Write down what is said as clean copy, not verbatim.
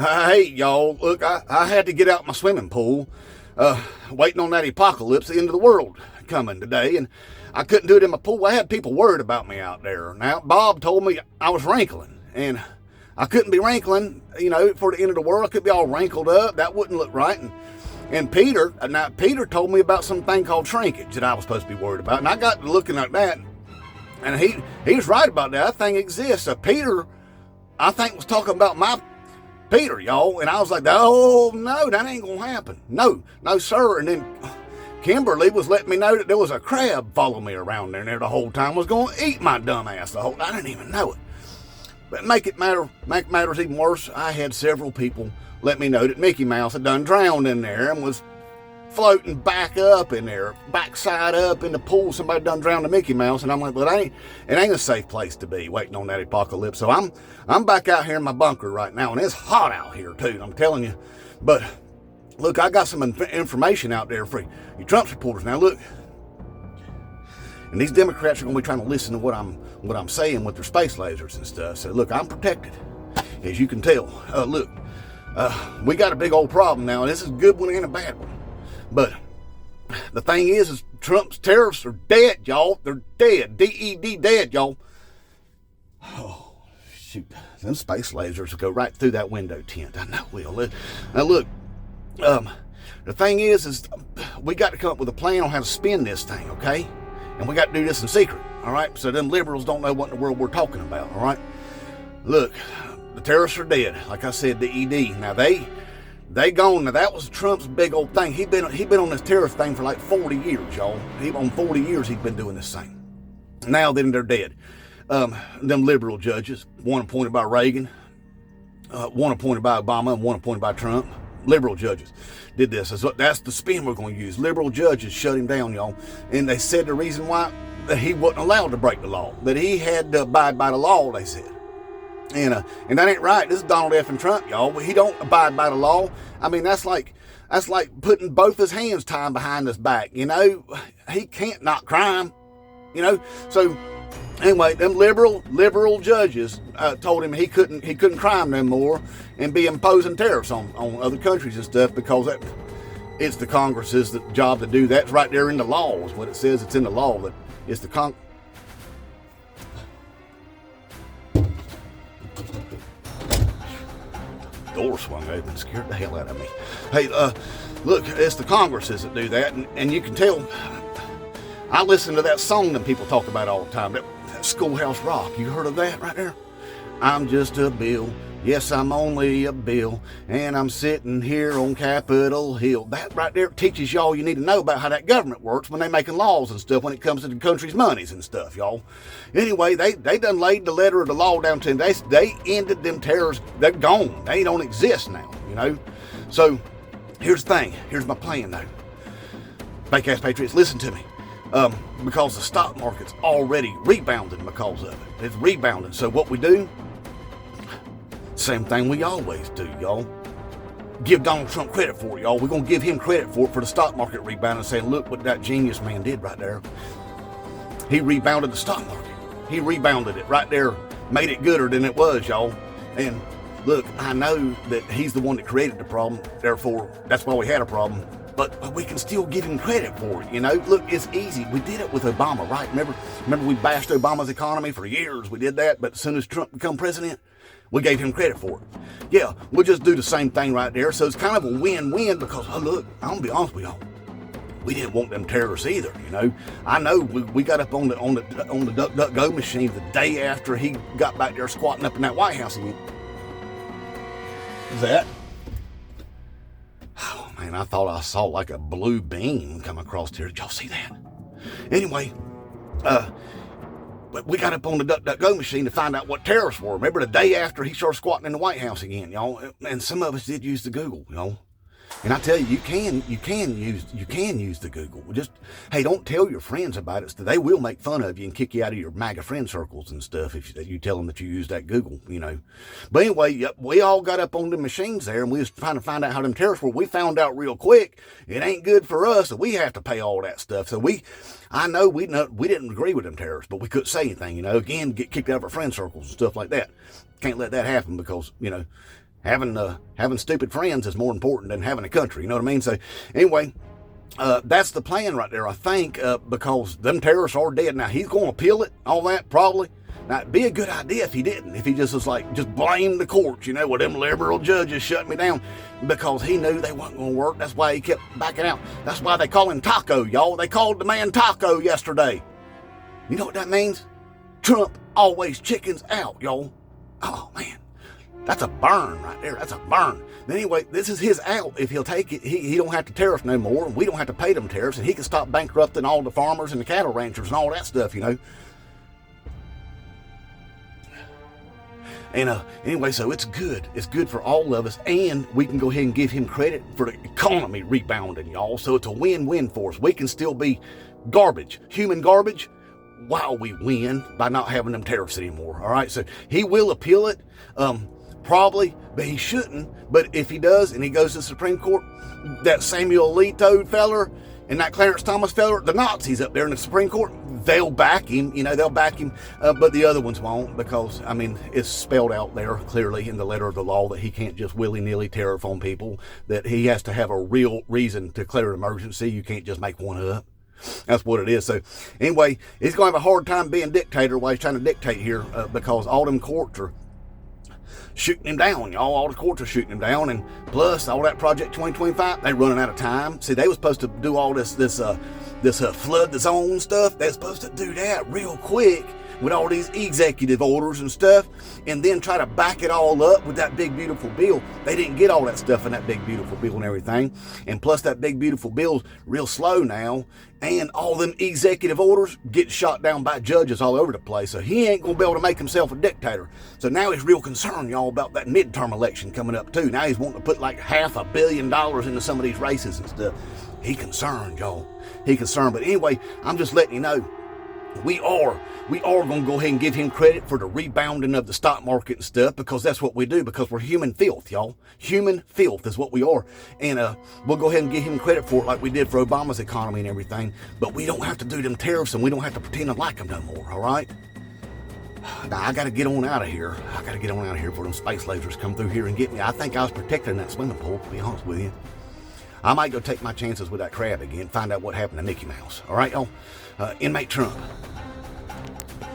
Hey, y'all, look, I had to get out my swimming pool, waiting on that apocalypse, the end of the world coming today, and I couldn't do it in my pool. I had people worried about me out there. Now, Bob told me I was wrinkling, and I couldn't be wrinkling, for the end of the world. I could be all wrinkled up. That wouldn't look right. And Peter told me about something called shrinkage that I was supposed to be worried about, and I got to looking at that, and he was right about that. That thing exists. Peter, I think, was talking about my Peter, y'all, and I was like, oh, no, that ain't gonna happen. No, sir. And then Kimberly was letting me know that there was a crab following me around there the whole time, was gonna eat my dumb ass the whole time. I didn't even know it. But make matters even worse, I had several people let me know that Mickey Mouse had done drowned in there and was floating back up in there, backside up in the pool. Somebody done drowned the Mickey Mouse, and I'm like, well, it ain't a safe place to be waiting on that apocalypse. So I'm back out here in my bunker right now, and it's hot out here too, I'm telling you. But look, I got some information out there for you Trump supporters. Now look, and these Democrats are going to be trying to listen to what I'm saying with their space lasers and stuff. So look, I'm protected, as you can tell. Look, we got a big old problem now, and this is a good one and a bad one. But the thing is Trump's tariffs are dead, y'all. They're dead. DED dead, y'all. Oh, shoot. Them space lasers will go right through that window tint. I know will. Now, look, the thing is we got to come up with a plan on how to spin this thing, okay? And we got to do this in secret, all right? So them liberals don't know what in the world we're talking about, all right? Look, the tariffs are dead. Like I said, DED. Now, they gone. Now, that was Trump's big old thing. He been on this tariff thing for like 40 years, y'all. On 40 years he's been doing this thing. Now then they're dead. Them liberal judges, one appointed by Reagan, one appointed by Obama, and one appointed by Trump. Liberal judges did this. That's the spin we're going to use. Liberal judges shut him down, y'all. And they said the reason why, that he wasn't allowed to break the law, that he had to abide by the law, they said. And that ain't right. This is Donald F. and Trump, y'all. He don't abide by the law. I mean, that's like putting both his hands tied behind his back. He can't not crime. So anyway, them liberal judges told him he couldn't crime no more and be imposing tariffs on other countries and stuff, because it's the Congress's job to do that. It's right there in the law is what it says. It's in the law that it's the door swung open, scared the hell out of me. Hey, look, it's the Congresses that do that, and you can tell. I listen to that song that people talk about all the time, that Schoolhouse Rock. You heard of that right there? I'm just a bill. Yes, I'm only a bill, and I'm sitting here on Capitol Hill. That right there teaches y'all you need to know about how that government works when they making laws and stuff when it comes to the country's monies and stuff, y'all. Anyway, they done laid the letter of the law down to them. They ended them terrorists. They're gone. They don't exist now, So here's the thing. Here's my plan, though. Fake-ass patriots, listen to me. Because the stock market's already rebounding because of it. It's rebounding. So what we do, same thing we always do, y'all. Give Donald Trump credit for it, y'all. We're going to give him credit for it, for the stock market rebounding, saying, look what that genius man did right there. He rebounded the stock market. He rebounded it right there, made it gooder than it was, y'all. And look, I know that he's the one that created the problem. Therefore, that's why we had a problem. But we can still give him credit for it, Look, it's easy. We did it with Obama, right? Remember we bashed Obama's economy for years. We did that, but as soon as Trump became president, we gave him credit for it. Yeah, we'll just do the same thing right there. So it's kind of a win-win because, look, I'm going to be honest with y'all. We didn't want them terrorists either, I know we got up on the DuckDuckGo machine the day after he got back there squatting up in that White House again. That? Oh, man, I thought I saw like a blue beam come across here. Did y'all see that? Anyway, we got up on the DuckDuckGo machine to find out what terrorists were. Remember the day after he started squatting in the White House again, y'all? And some of us did use the Google, And I tell you, you can use the Google. Just, hey, don't tell your friends about it. They will make fun of you and kick you out of your MAGA friend circles and stuff if you tell them that you use that Google, But anyway, we all got up on the machines there, and we was trying to find out how them tariffs were. We found out real quick it ain't good for us, so we have to pay all that stuff. So I know we didn't agree with them tariffs, but we couldn't say anything, Again, get kicked out of our friend circles and stuff like that. Can't let that happen because, Having stupid friends is more important than having a country. You know what I mean? So anyway, that's the plan right there, I think, because them terrorists are dead. Now, he's going to appeal it, all that, probably. Now, it'd be a good idea if he didn't, if he just was like, just blame the courts, you know, well, them liberal judges shut me down, because he knew they wasn't going to work. That's why he kept backing out. That's why they call him Taco, y'all. They called the man Taco yesterday. You know what that means? Trump always chickens out, y'all. Oh, man. That's a burn right there. That's a burn. Anyway, this is his out. If he'll take it, he don't have to tariff no more, and we don't have to pay them tariffs, and he can stop bankrupting all the farmers and the cattle ranchers and all that stuff, you know. And anyway, so it's good. It's good for all of us, and we can go ahead and give him credit for the economy rebounding, y'all. So it's a win-win for us. We can still be garbage, human garbage, while we win by not having them tariffs anymore. All right, so he will appeal it, probably, but he shouldn't. But if he does, and he goes to the Supreme Court, that Samuel Alito feller and that Clarence Thomas feller, the Nazis up there in the Supreme Court, they'll back him, you know, they'll back him, but the other ones won't, because, I mean, it's spelled out there clearly in the letter of the law that he can't just willy-nilly tariff on people, that he has to have a real reason to declare an emergency. You can't just make one up. That's what it is. So anyway, he's going to have a hard time being dictator while he's trying to dictate here, because all them courts are shooting him down, y'all. All the courts are shooting him down, and plus all that Project 2025, they're running out of time. See, they were supposed to do all this flood the zone stuff. They're supposed to do that real quick with all these executive orders and stuff, and then try to back it all up with that big beautiful bill. They didn't get all that stuff in that big beautiful bill and everything, and plus that big beautiful bill's real slow now, and all them executive orders get shot down by judges all over the place. So he ain't gonna be able to make himself a dictator. So now he's real concerned, y'all, about that midterm election coming up too. Now he's wanting to put like $500 million into some of these races and stuff. He concerned, y'all. He concerned. But anyway, I'm just letting you know, we are going to go ahead and give him credit for the rebounding of the stock market and stuff, because that's what we do, because we're human filth, y'all. Human filth is what we are. And we'll go ahead and give him credit for it like we did for Obama's economy and everything. But we don't have to do them tariffs, and we don't have to pretend to like them no more, all right? Now, I got to get on out of here. I got to get on out of here before them space lasers come through here and get me. I think I was protected in that swimming pool, to be honest with you. I might go take my chances with that crab again, find out what happened to Mickey Mouse. All right, y'all? Inmate Trump.